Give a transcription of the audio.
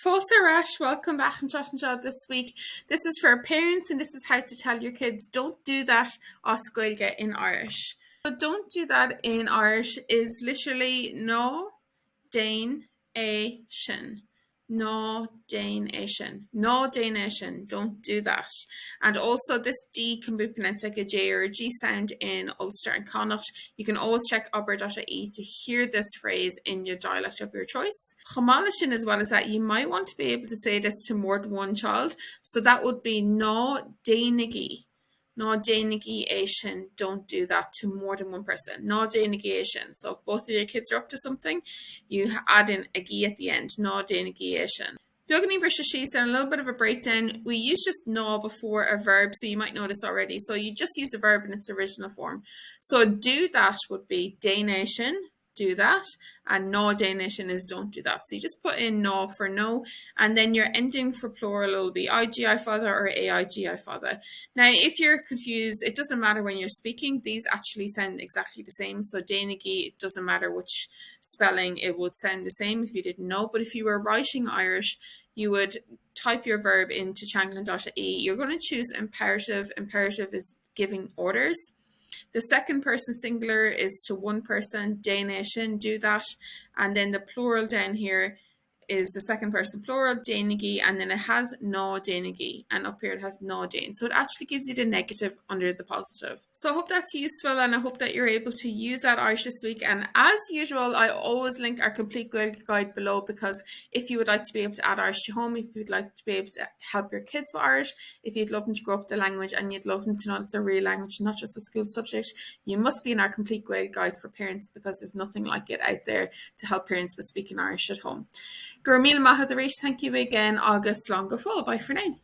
Fáilte Rash, welcome back and chat and chat this week. This is for parents and this is how to tell your kids don't do that as Gaeilge in Irish. So don't do that in Irish is literally no Dane a shin. No Danation. No Danation. Don't do that. And also this D can be pronounced like a J or a G sound in Ulster and Connacht. You can always check obair.ie to hear this phrase in your dialect of your choice. Chamalishin as well as that, you might want to be able to say this to more than one child. So that would be no Danigi. No denegation, don't do that to more than one person. No denegation. So if both of your kids are up to something, you add in a gi at the end. No denegation. Beagani British she's done a little bit of a breakdown. We use just no before a verb, so you might know this already. So you just use the verb in its original form. So do that would be Danation, do that, and no Danation is don't do that. So you just put in no for no, and then your ending for plural will be IGI father or AIGI father. Now, if you're confused, it doesn't matter when you're speaking. These actually sound exactly the same. So Danigi, it doesn't matter which spelling, it would sound the same if you didn't know. But if you were writing Irish, you would type your verb into changlin.ie. You're going to choose imperative. Imperative is giving orders. The second person singular is to one person, Danation, do that. And then the plural down here is the second person plural, Danigi, and then it has no Danigi, and up here it has no Dane. So it actually gives you the negative under the positive. So I hope that's useful, and I hope that you're able to use that Irish this week. And as usual, I always link our complete guide below, because if you would like to be able to add Irish to home, if you'd like to be able to help your kids with Irish, if you'd love them to grow up with the language and you'd love them to know it's a real language, not just a school subject, you must be in our complete guide for parents, because there's nothing like it out there to help parents with speaking Irish at home. Gur míle maith a rís, thank you again, agus slán go fóill. Bye for now.